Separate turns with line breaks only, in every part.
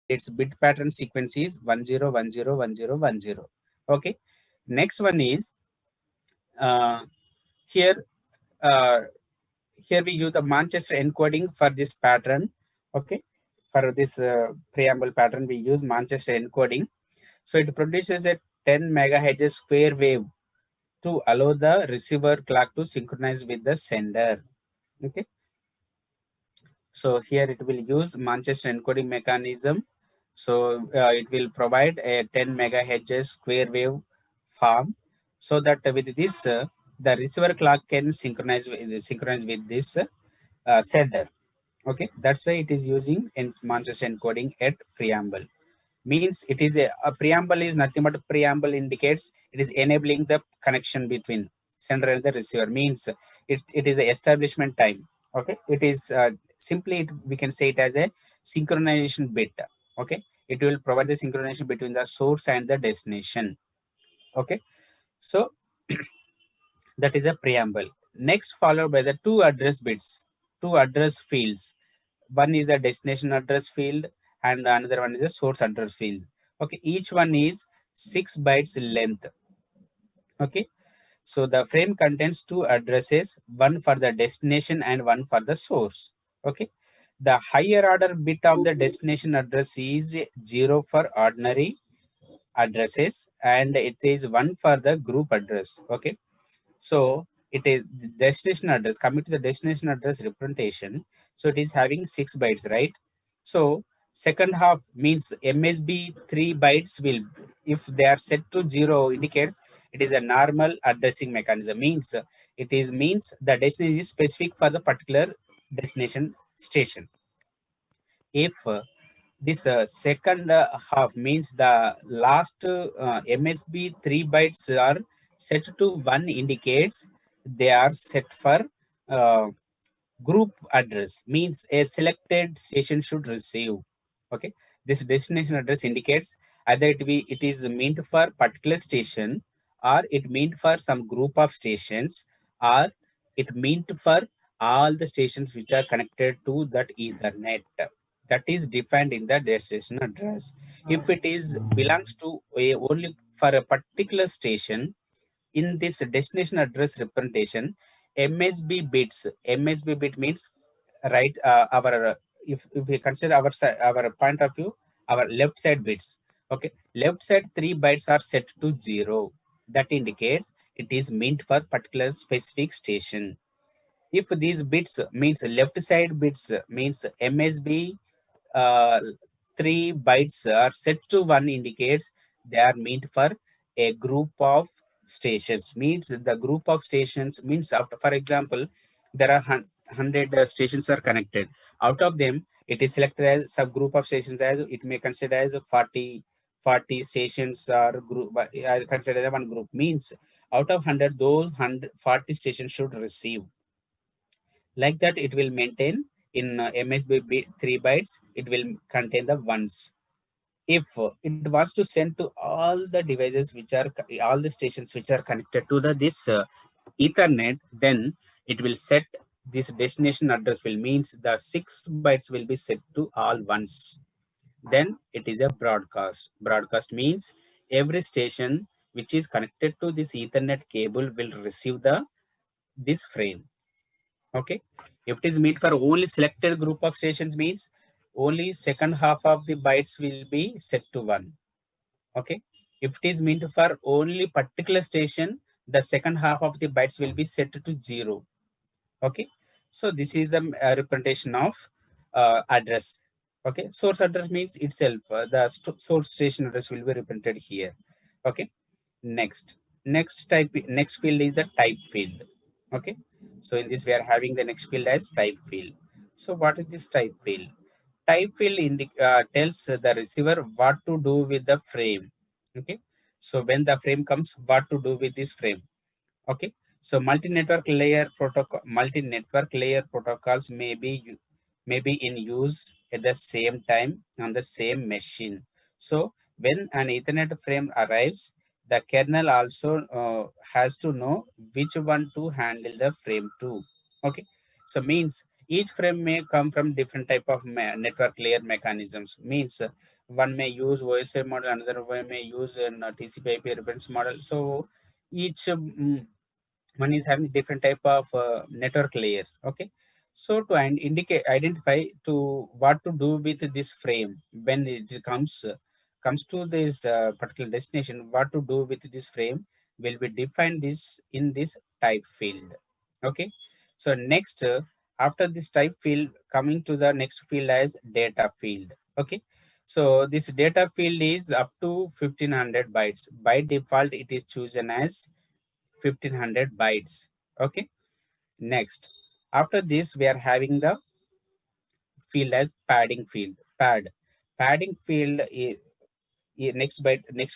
its bit pattern sequence is 10101010. Okay. Next one is uh, here. Uh, Here we use the Manchester encoding for this pattern. Okay, for this preamble pattern, we use Manchester encoding. So it produces a 10 megahertz square wave to allow the receiver clock to synchronize with the sender. Okay, so here it will use Manchester encoding mechanism. So it will provide a 10 megahertz square wave form, so that with this the receiver clock can synchronize with this sender. Okay, that's why it is using in Manchester encoding at preamble. Means it is a preamble is nothing but preamble indicates it is enabling the connection between sender and the receiver. Means it is the establishment time. Okay, it is simply we can say it as a synchronization bit. Okay, it will provide the synchronization between the source and the destination. Okay, so that is a preamble. Next followed by the two address bits, two address fields. One is a destination address field and another one is a source address field. Okay, each one is 6 bytes length. Okay, so the frame contains two addresses, one for the destination and one for the source. Okay, the higher order bit of the destination address is 0 for ordinary addresses and it is 1 for the group address. Okay, so it is the destination address. Coming to the destination address representation, so it is having 6 bytes, right? So second half means MSB 3 bytes will, if they are set to 0, indicates it is a normal addressing mechanism. Means it is means the destination is specific for the particular destination station. If this second half means the last MSB 3 bytes are set to 1, indicates they are set for uh, group address, means a selected station should receive. Okay, this destination address indicates either it is meant for particular station, or it meant for some group of stations, or it meant for all the stations which are connected to that ethernet. That is defined in the destination address. If it is belongs to only for a particular station, in this destination address representation, MSB bits, MSB bit means right, our if we consider our point of view, our left side bits. Okay, left side 3 bytes are set to 0. That indicates it is meant for particular specific station. If these bits means left side bits means MSB 3 bytes are set to 1, indicates they are meant for a group of stations. Means the group of stations means, after for example, there are 100 stations are connected. Out of them, it is selected as subgroup of stations, as it may consider as 40 stations are group, consider one group. Means out of 100, those 140 stations should receive. Like that, it will maintain in MSB 3 bytes, it will contain the ones. If it wants to send to all the devices which are all the stations which are connected to the this Ethernet, then it will set this destination address will means the 6 bytes will be set to all ones. Then it is a broadcast. Broadcast means every station which is connected to this Ethernet cable will receive the this frame. Okay, if it is meant for only selected group of stations, means only second half of the bytes will be set to 1. Okay, if it is meant for only particular station, the second half of the bytes will be set to 0. Okay, so this is the representation of address. Okay, source address means itself the source station address will be represented here. Okay, next field is the type field. Okay, so in this we are having the next field as type field. So what is this type field? Type field tells the receiver what to do with the frame. Okay, so when the frame comes, what to do with this frame. Okay, so multi-network layer protocols may be in use at the same time on the same machine. So when an Ethernet frame arrives, the kernel also has to know which one to handle the frame to. Okay, so means Each frame may come from different type of network layer mechanisms. Means one may use OSI model, another one may use an TCP/IP reference model. So each one is having different type of network layers. Okay, so to indicate identify to what to do with this frame when it comes to this particular destination, what to do with this frame will be defined this in this type field. Okay, so next after this type field, coming to the next field as data field. Okay, so this data field is up to 1500 bytes. By default it is chosen as 1500 bytes. Okay, next after this we are having the field as padding field. Padding field is next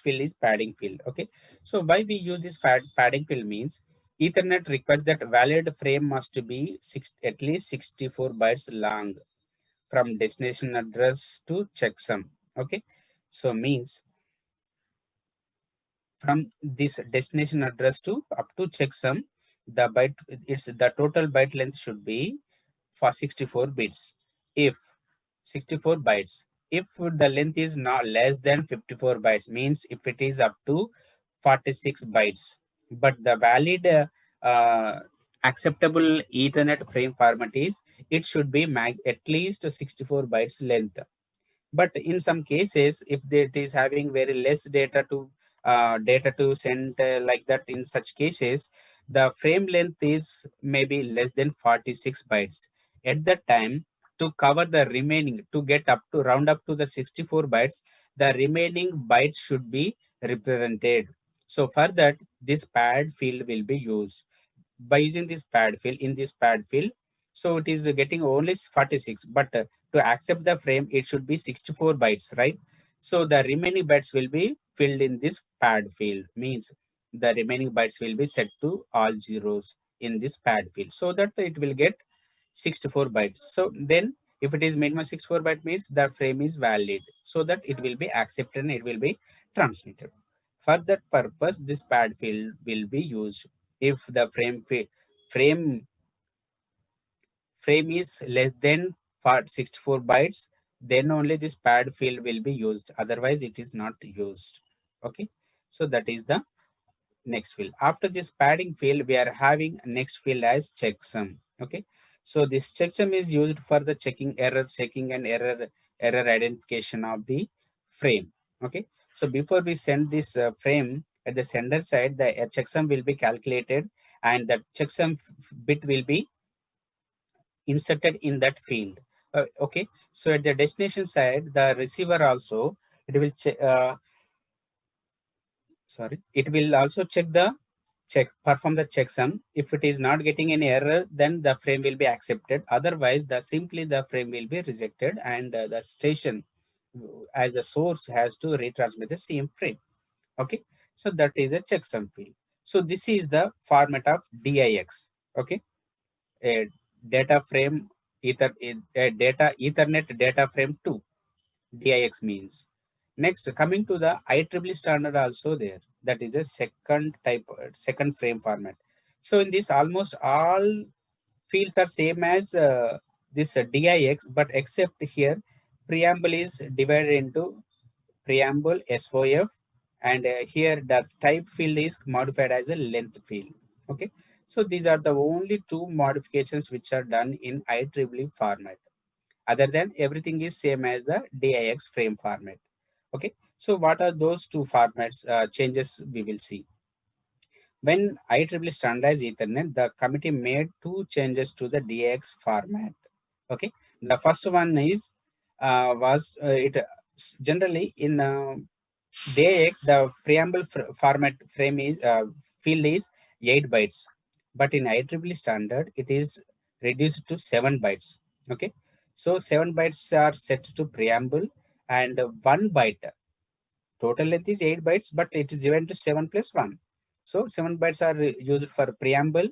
field is padding field. Okay, so why we use this padding field means Ethernet requires that valid frame must be at least 64 bytes long from destination address to checksum. Okay, so means from this destination address to up to checksum, the byte, it's the total byte length should be for 64 bits. If 64 bytes, if the length is not less than 54 bytes, means if it is up to 46 bytes, but the valid acceptable Ethernet frame format is it should be at least 64 bytes length. But in some cases, if it is having very less data to send like that, in such cases the frame length is maybe less than 46 bytes. At that time, to cover the remaining, to get up to round up to the 64 bytes, the remaining bytes should be represented. So for that, this pad field will be used. By using this pad field, in this pad field, so it is getting only 46, but to accept the frame it should be 64 bytes, right? So the remaining bytes will be filled in this pad field, means the remaining bytes will be set to all zeros in this pad field, so that it will get 64 bytes. So then if it is minimum 64 byte means the frame is valid, so that it will be accepted and it will be transmitted. For that purpose, this pad field will be used. If the frame frame is less than 64 bytes, then only this pad field will be used. Otherwise, it is not used. Okay, so that is the next field. After this padding field, we are having next field as checksum. Okay, so this checksum is used for the checking and error identification of the frame. Okay, so before we send this frame at the sender side, the checksum will be calculated, and the checksum bit will be inserted in that field. Okay, so at the destination side, the receiver also it will it will also perform the checksum. If it is not getting any error, then the frame will be accepted. Otherwise, simply the frame will be rejected, and the station as the source has to retransmit the same frame. Okay, so that is a checksum field. So this is the format of DIX. Okay, a data frame Ethernet data frame 2, DIX means. Next, coming to the IEEE standard also there, that is a second type, second frame format. So in this, almost all fields are same as this DIX, but except here, preamble is divided into preamble SOF, and here the type field is modified as a length field. Okay, so these are the only two modifications which are done in IEEE format. Other than everything is same as the DIX frame format. Okay, so what are those two formats changes we will see? When IEEE standardized Ethernet, the committee made two changes to the DIX format. Okay, the first one is was it generally in DIX, the preamble format frame is field is 8 bytes, but in IEEE standard it is reduced to 7 bytes. Okay, so 7 bytes are set to preamble, and 1 byte, total length is 8 bytes, but it is given to 7 plus 1. So 7 bytes are used for preamble,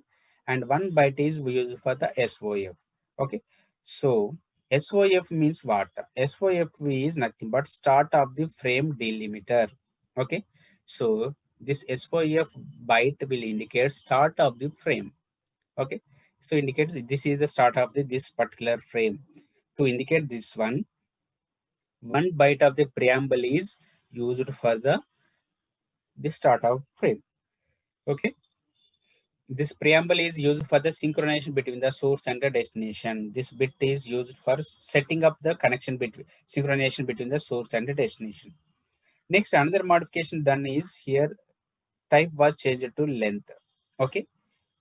and 1 byte is used for the SOF. Okay, so SOF means what? SOF is nothing but start of the frame delimiter. Okay, so this SOF byte will indicate start of the frame. Okay, So indicates this is the start of this particular frame. To indicate this one byte of the preamble is used for the start of frame. Okay. This preamble is used for the synchronization between the source and the destination. This bit is used for setting up the connection between synchronization between the source and the destination. Next, another modification done is here type was changed to length. Okay.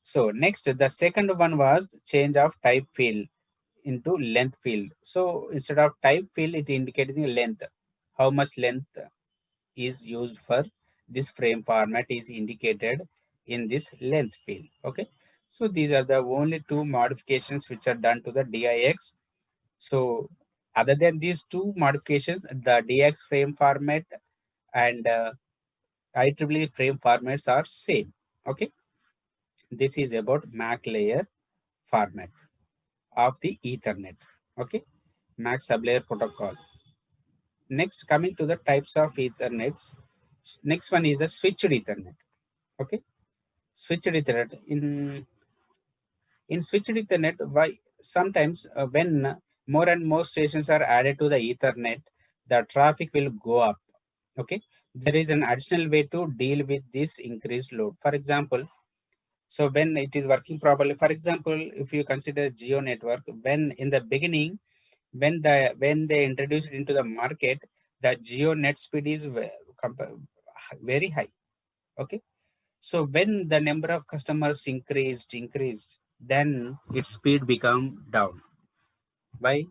So next, the second one was change of type field into length field. So instead of type field, it indicates the length. How much length is used for this frame format is indicated in this length field. Okay. So these are the only two modifications which are done to the DIX. So other than these two modifications, the DX frame format and IEEE frame formats are same. Okay. This is about MAC layer format of the Ethernet. Okay. MAC sublayer protocol. Next, coming to the types of Ethernets. Next one is the switched Ethernet. Okay. Switched Ethernet. In switched Ethernet, why sometimes when more and more stations are added to the Ethernet, the traffic will go up. Okay. There is an additional way to deal with this increased load. For example, so when it is working properly, for example, if you consider Geo network, when in the beginning, when they introduced it into the market, the Geo net speed is very high. Okay. So when the number of customers increased, then its speed become down. Why?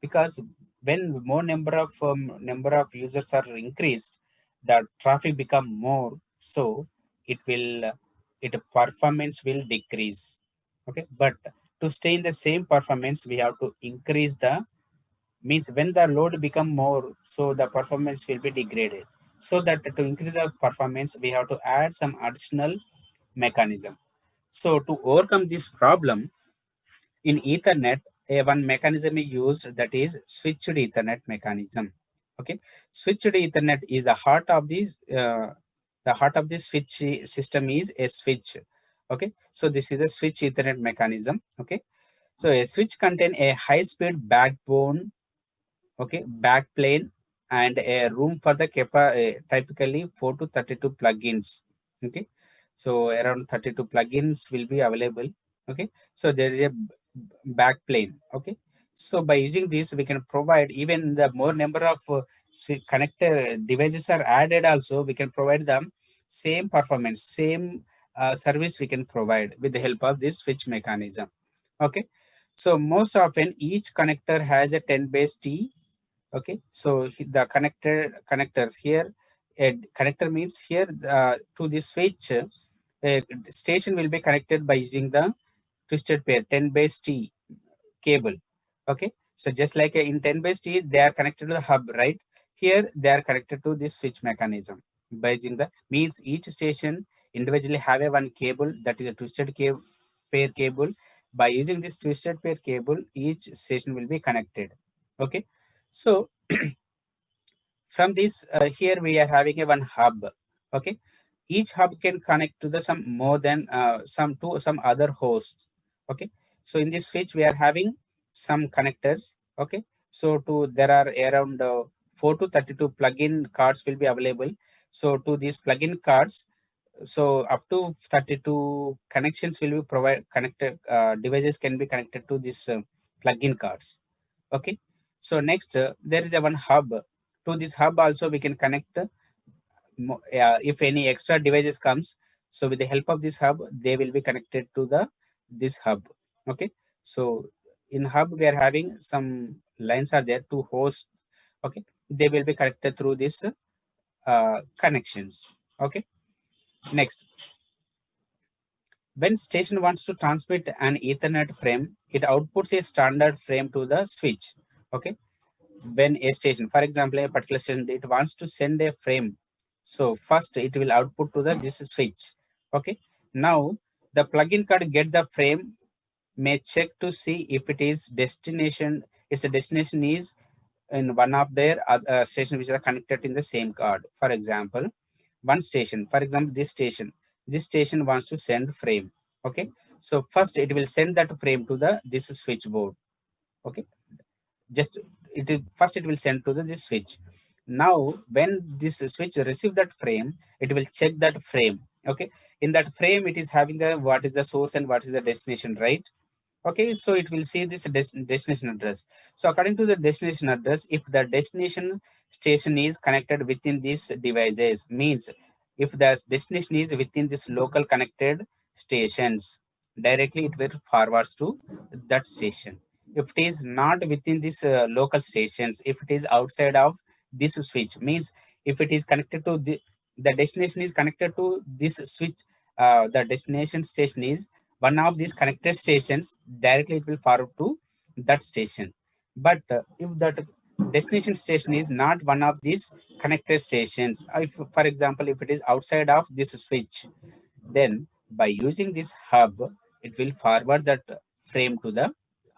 Because when more number of users are increased, the traffic become more. So it will it performance will decrease. Okay, but to stay in the same performance, we have to increase the means when the load become more, so the performance will be degraded. So that to increase the performance, we have to add some additional mechanism. So to overcome this problem, in Ethernet, one mechanism is used, that is switched Ethernet mechanism. Okay, switched Ethernet is the heart of this. The heart of this switch system is a switch. Okay, so this is the switch Ethernet mechanism. Okay, so a switch contain a high-speed backbone, okay, backplane, and a room for the typically 4 to 32 plugins. Okay, so around 32 plugins will be available. Okay, so there is a backplane. Okay, so by using this, we can provide even the more number of connector devices are added. Also, we can provide them same performance, same service we can provide with the help of this switch mechanism. Okay, so most often each connector has a 10 base T. Okay, so the connectors here, a connector means here to this switch, a station will be connected by using the twisted pair 10 base T cable. Okay, so just like in 10 base T, they are connected to the hub, right? Here they are connected to this switch mechanism by using the means each station individually have a one cable, that is a twisted pair cable. By using this twisted pair cable, each station will be connected. Okay, so from this here we are having a one hub. Okay, each hub can connect to the some more than some other hosts. Okay, so in this switch we are having some connectors. Okay, so to there are around 4 to 32 plugin cards will be available. So to these plugin cards, so up to 32 connections will be connected, devices can be connected to this plugin cards. Okay, so next there is a one hub. To this hub also we can connect if any extra devices comes. So with the help of this hub, they will be connected to the this hub. Okay, so in hub we are having some lines are there to host. Okay, they will be connected through this connections. Okay, next, when station wants to transmit an Ethernet frame, it outputs a standard frame to the switch. Okay, when a station, for example, a particular station, it wants to send a frame. So first it will output to the this switch. Okay, now the plugin card get the frame, may check to see if it is destination. Its a destination is in one of their station which are connected in the same card. For example, one station, for example, this station wants to send frame. Okay, So first it will send that frame to the this switchboard. Okay, just first it will send to this switch. Now when this switch receive that frame, it will check that frame. Okay, in that frame it is having the what is the source and what is the destination, right? Okay, so it will see this destination address. So according to the destination address, if the destination station is connected within these devices, means if the destination is within this local connected stations, directly it will forwards to that station. If it is not within this local stations, if it is outside of this switch, means if it is connected to the destination is connected to this switch, the destination station is one of these connected stations, directly it will forward to that station. But if that destination station is not one of these connected stations, if for example if it is outside of this switch, then by using this hub it will forward that frame to the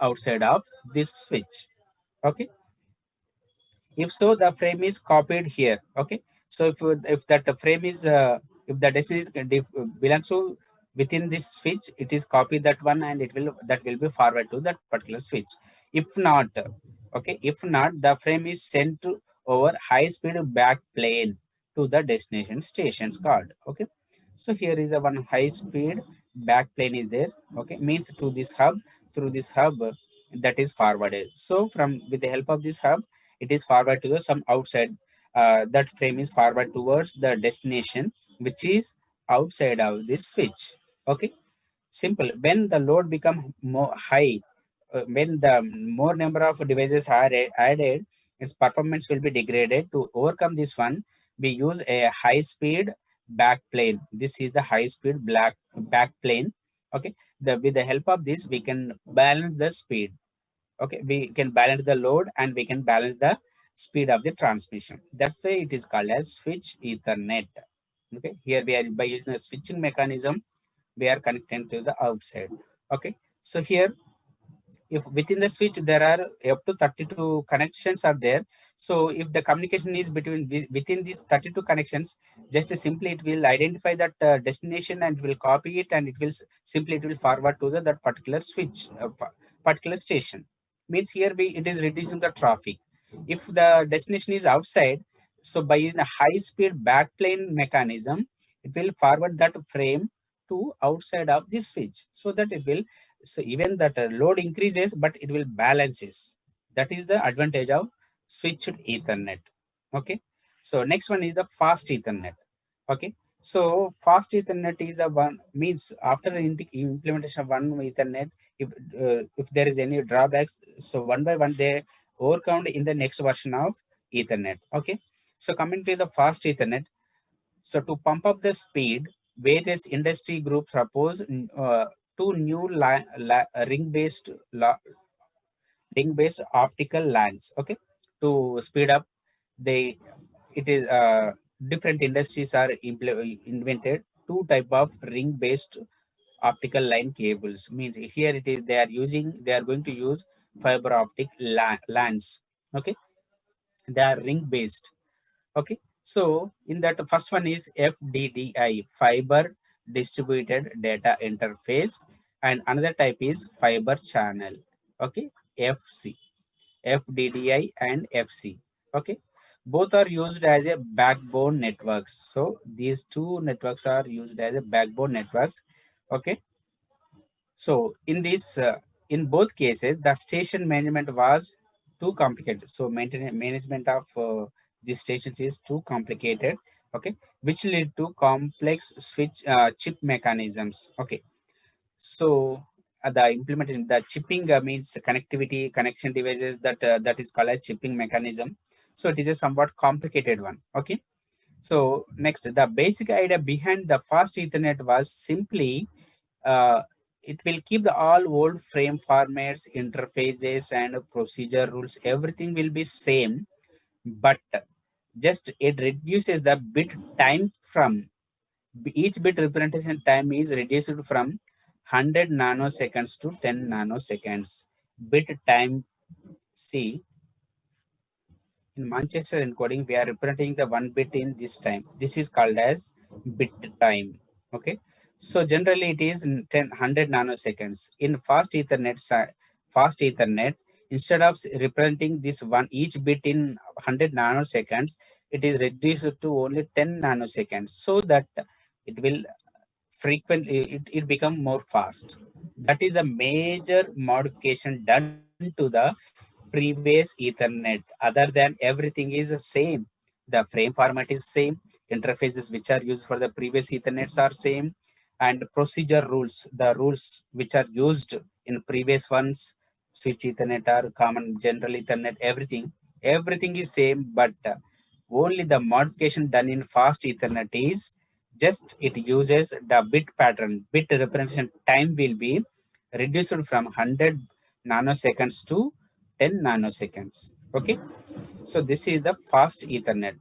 outside of this switch. Okay, if so, the frame is copied here. Okay, so if that frame is if the destination is belongs to within this switch, it is copy that one and it will that will be forward to that particular switch. If not, okay, if not, the frame is sent to over high speed back plane to the destination stations called. Okay, so here is a one high speed back plane is there. Okay, means to this hub, through this hub that is forwarded. So from with the help of this hub, it is forward to the some outside. That frame is forward towards the destination, which is outside of this switch. Okay, simple. When the load become more high, when the more number of devices are added, its performance will be degraded. To overcome this one, we use a high speed back plane. This is the high speed back plane. Okay, with the help of this, we can balance the speed. Okay, we can balance the load and we can balance the speed of the transmission. That's why it is called as switch ethernet. Okay, here we are by using a switching mechanism, we are connecting to the outside. Okay, so here if within the switch there are up to 32 connections are there, so if the communication is between within these 32 connections, just simply it will identify that destination and will copy it and it will simply it will forward to that particular switch, particular station. Means here it is reducing the traffic. If the destination is outside, so by using a high speed backplane mechanism, it will forward that frame to outside of this switch, so that it will, so even that load increases, but it will balances. That is the advantage of switched Ethernet. Okay. So next one is the fast Ethernet. Okay. So fast Ethernet is a one means after the implementation of one Ethernet, if there is any drawbacks, so one by one they overcome in the next version of Ethernet. Okay. So coming to the fast Ethernet, so to pump up the speed, various industry groups propose two new ring-based optical lines. Okay, to speed up, they it is different industries are invented two type of ring-based optical line cables. Means here it is they are going to use fiber optic lines. Okay, they are ring-based. Okay, so in that first one is FDDI, fiber distributed data interface, and another type is fiber channel. Okay, FC, FDDI and FC. Okay, both are used as a backbone networks. So these two networks are used as a backbone networks. Okay, so in this, in both cases, the station management was too complicated. So maintenance management of these stations is too complicated. Okay, which lead to complex switch chip mechanisms. Okay, so the implementation, the chipping means connectivity, connection devices that is called a chipping mechanism. So it is a somewhat complicated one. Okay, so next, the basic idea behind the fast Ethernet was simply uh, it will keep the all old frame formats, interfaces, and procedure rules. Everything will be same, but just it reduces the bit time from each bit representation time is reduced from 100 nanoseconds to 10 nanoseconds. Bit time, see, in Manchester encoding, we are representing the one bit in this time. This is called as bit time. Okay. So generally it is in 100 nanoseconds. In fast Ethernet, instead of representing this one each bit in 100 nanoseconds, it is reduced to only 10 nanoseconds, so that it will frequently it become more fast. That is a major modification done to the previous Ethernet. Other than everything is the same. The frame format is same. Interfaces which are used for the previous Ethernets are same, and procedure rules, the rules which are used in previous ones, switch Ethernet or common general Ethernet, everything is same. But only the modification done in fast Ethernet is just it uses the bit pattern. Bit representation time will be reduced from 100 nanoseconds to 10 nanoseconds. Okay, so this is the fast Ethernet.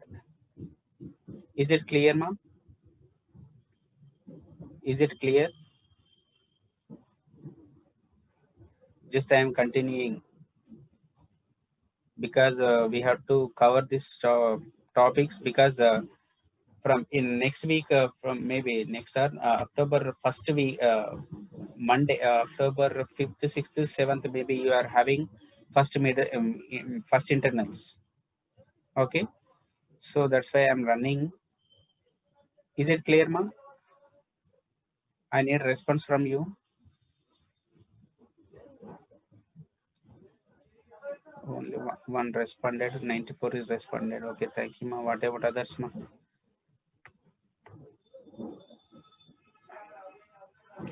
Is it clear, ma'am? Is it clear? Just I am continuing because we have to cover this topics, because from in next week, from maybe next October 1st week, Monday, October 5th, 6th, 7th, maybe you are having first internals. Okay, so that's why I'm running. Is it clear, ma'am? I need response from you. Only one responded. 94 is responded. Okay, thank you, ma. What about others, ma?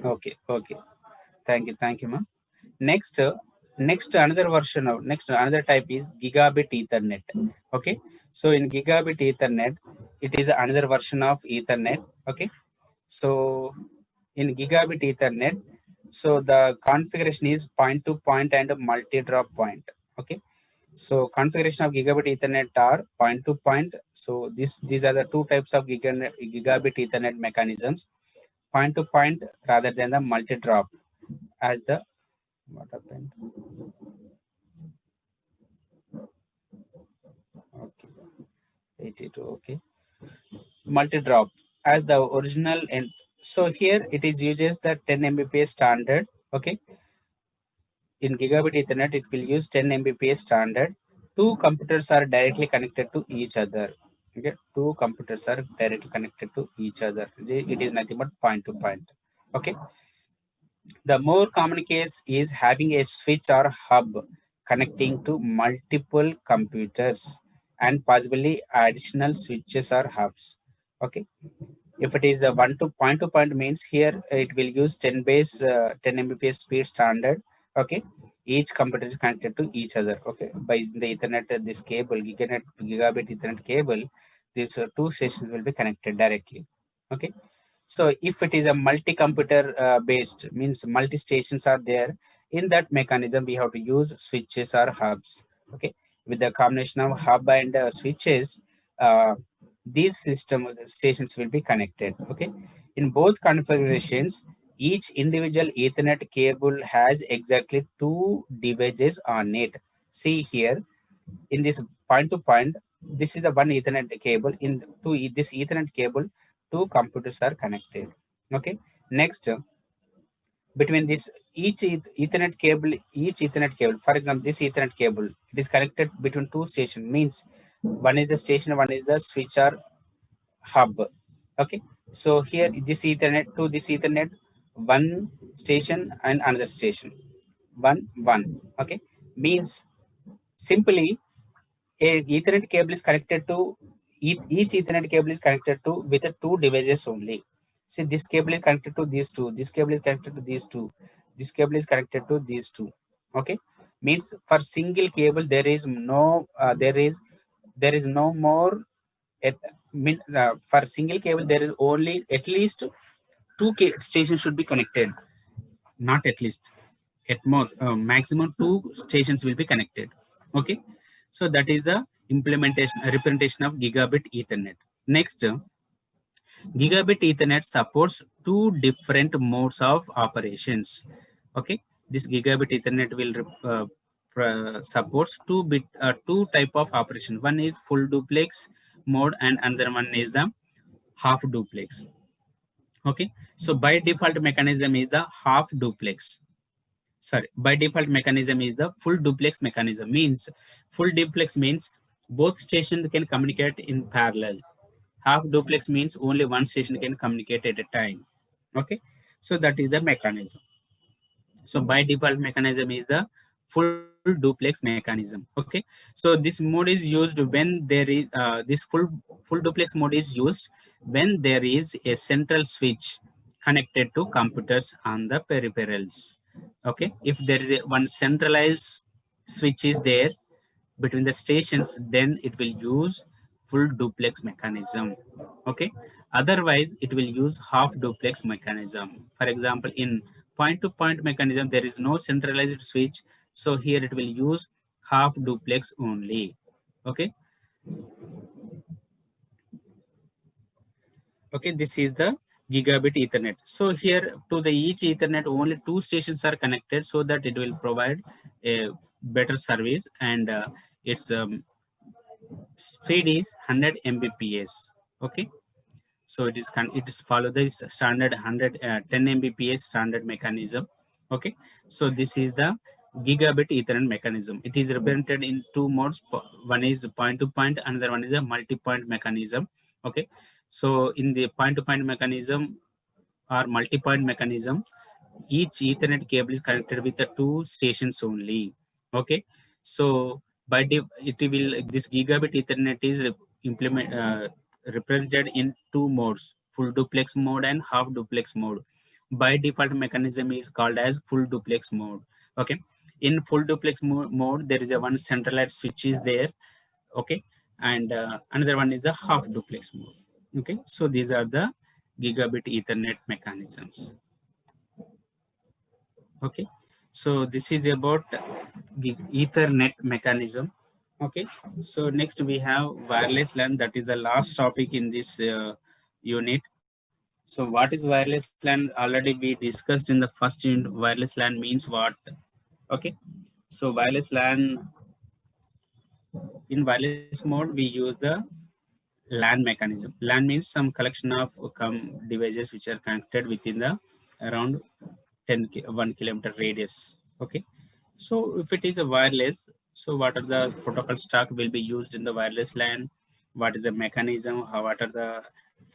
Okay, okay. Thank you, ma. Next, next another version of next another type is gigabit Ethernet. Okay, so in gigabit Ethernet, it is another version of Ethernet. Okay, so in gigabit Ethernet, so the configuration is point to point and multi-drop point. Okay, so configuration of gigabit Ethernet are point to point. So these are the two types of gigabit Ethernet mechanisms: point to point rather than the multi-drop. As the what happened? Okay, 82. Okay, multi-drop as the original. And so here it is uses the 10 Mbps standard. Okay, in gigabit Ethernet it will use 10 Mbps standard. Two computers are directly connected to each other. Okay, two computers are directly connected to each other. It is nothing but point to point. Okay, the more common case is having a switch or hub connecting to multiple computers and possibly additional switches or hubs. Okay, if it is a one to point means here it will use 10 base 10 Mbps speed standard. Okay, each computer is connected to each other. Okay, by using the Ethernet, this cable, gigabit Ethernet cable, these two stations will be connected directly. Okay, so if it is a multi-computer based, means multi-stations are there, in that mechanism we have to use switches or hubs. Okay, with the combination of hub and switches, these system stations will be connected. Okay, in both configurations, each individual Ethernet cable has exactly two devices on it. See here, in this point to point, this is the one Ethernet cable. In to this Ethernet cable, two computers are connected. Okay, next, between this each Ethernet cable, for example, this Ethernet cable, it is connected between two stations, means one is the station, one is the switch or hub. Okay, so here this Ethernet to this Ethernet, one station and another station, one. Okay, means simply a Ethernet cable is connected to each Ethernet cable is connected to with the two devices only. See, this cable is connected to these two. This cable is connected to these two. This cable is connected to these two. Okay, means for single cable there is no more. At, for single cable there is only at least two stations should be connected. Not at least, at most maximum two stations will be connected. Okay, so that is the implementation representation of gigabit Ethernet. Next, gigabit Ethernet supports two different modes of operations. Okay, this gigabit Ethernet will supports two type of operation. One is full duplex mode and another one is the half duplex. Okay, so by default mechanism is the half duplex. Sorry, by default mechanism is the full duplex mechanism. Means full duplex means both stations can communicate in parallel. Half duplex means only one station can communicate at a time. Okay, so that is the mechanism. So by default mechanism is the full duplex mechanism. Okay, so this mode is used when there is this full duplex mode is used when there is a central switch connected to computers on the peripherals. Okay, if there is a one centralized switch is there between the stations, then it will use full duplex mechanism. Okay, otherwise it will use half duplex mechanism. For example, in point to point mechanism there is no centralized switch, so here it will use half duplex only. Okay, okay, this is the gigabit ethernet. So here to the each ethernet only two stations are connected, so that it will provide a better service, and its speed is 100 mbps. Okay, so it is follow the standard 10 mbps standard mechanism. Okay, so this is the gigabit ethernet mechanism. It is represented in two modes. One is point to point, another one is a multi-point mechanism. Okay, so in the point to point mechanism or multi-point mechanism, each ethernet cable is connected with the two stations only. Okay, so it will this gigabit ethernet is implement represented in two modes, full duplex mode and half duplex mode. By default mechanism is called as full duplex mode. Okay, in full duplex mode there is a one centralized switch is there. Okay, and another one is the half duplex mode. Okay, so these are the gigabit ethernet mechanisms. Okay, so this is about ethernet mechanism. Okay, so next we have wireless LAN. That is the last topic in this unit. So what is wireless LAN? Already we discussed in the first unit. Wireless LAN means what? Okay, so wireless LAN, in wireless mode we use the LAN mechanism. LAN means some collection of devices which are connected within the around 1 kilometer radius. Okay, so if it is a wireless, so what are the protocol stack will be used in the wireless LAN? What is the mechanism? What are the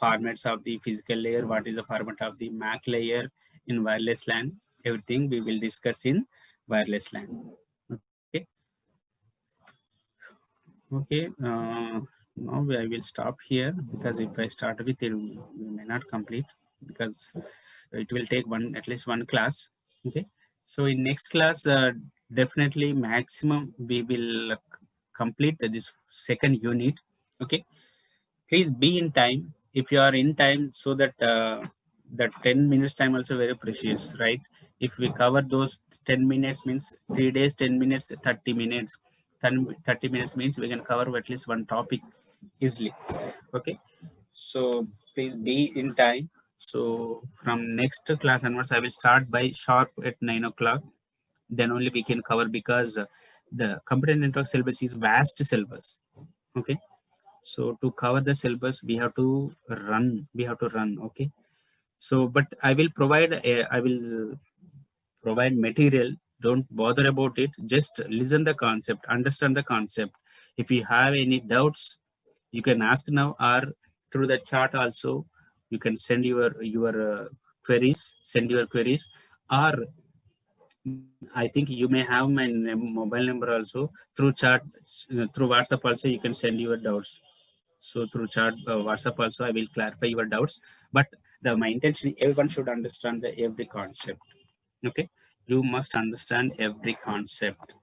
formats of the physical layer? What is the format of the MAC layer in wireless LAN? Everything we will discuss in wireless LAN. Okay. Okay. Now I will stop here, because if I start with it, we may not complete, because it will take at least one class. Okay, so in next class definitely maximum we will complete this second unit. Okay, please be in time. If you are in time, so that that 10 minutes time also very precious, right? If we cover those 10 minutes means 3 days, 10 minutes, 30 minutes. 30 minutes means we can cover at least one topic easily. Okay, so please be in time. So from next class onwards, I will start by sharp at 9 o'clock. Then only we can cover, because the computer network syllabus is vast syllabus. Okay, so to cover the syllabus, we have to run. We have to run. Okay, so but I will provide material. Don't bother about it. Just listen the concept, understand the concept. If you have any doubts, you can ask now, or through the chat also. You can send queries, send your queries, or I think you may have my mobile number also. Through chat, through WhatsApp also, you can send your doubts. So through chat, WhatsApp also, I will clarify your doubts. But my intention, everyone should understand every concept. Okay, you must understand every concept.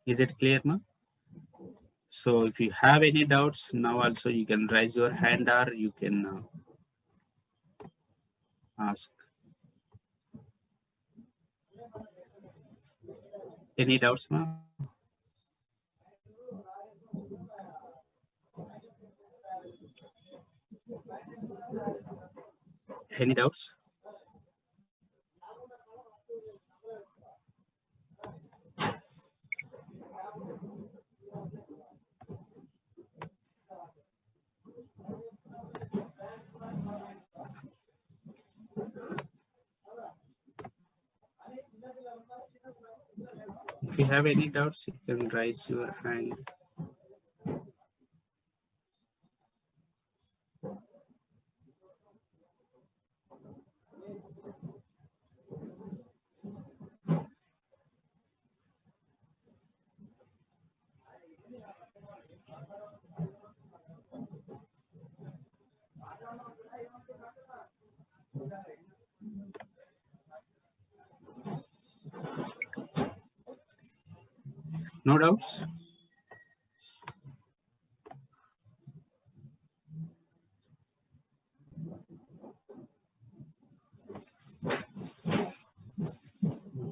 Is it clear, ma? So if you have any doubts now also, you can raise your hand, or you can ask. Any doubts, ma? Any doubts? If you have any doubts, you can raise your hand. No doubts?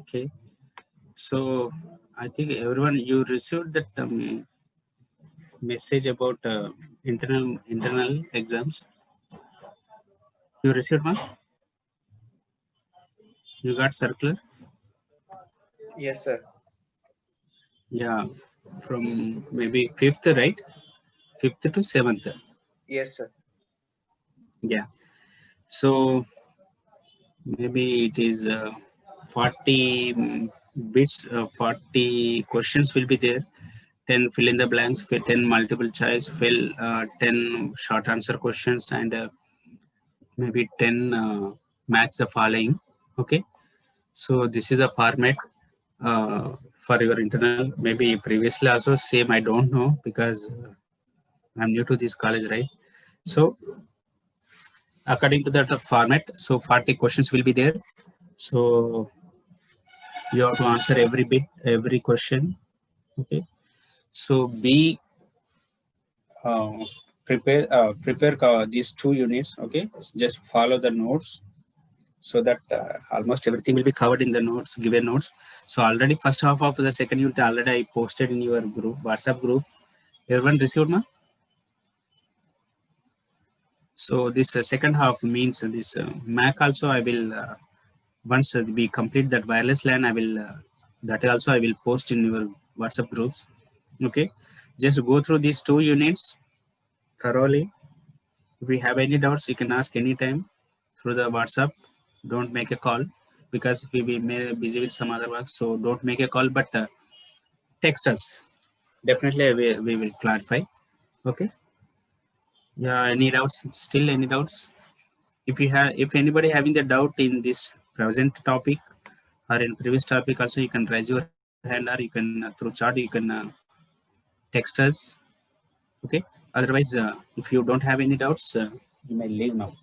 Okay. So I think everyone, you received that message about internal exams. You received one? You got circular?
Yes, sir.
Yeah, from maybe 5th, right? 5th to 7th.
Yes, sir.
Yeah. So maybe it is 40 bits, 40 questions will be there. 10 fill in the blanks, 10 multiple choice, fill 10 short answer questions, and maybe 10 match the following. Okay. So this is a format for your internal. Maybe previously also same, I don't know, because I'm new to this college, right? So according to that format, so 40 questions will be there. So you have to answer every bit, every question. Okay. So be uh, prepare these 2 units. Okay. Just follow the notes, so that almost everything will be covered in the notes, given notes. So already first half of the second unit already I posted in your group, WhatsApp group. Everyone received, ma? So this second half means this Mac also I will, once we complete that wireless LAN, I will, that also I will post in your WhatsApp groups. Okay. Just go through these 2 units thoroughly. If you have any doubts, you can ask anytime through the WhatsApp. Don't make a call, because we may busy with some other work. So don't make a call, but text us. Definitely we will clarify. Okay. Yeah. Any doubts? Still any doubts? If anybody having the doubt in this present topic or in previous topic also, you can raise your hand, or you can through chat, you can text us. Okay. Otherwise, if you don't have any doubts, you may leave now.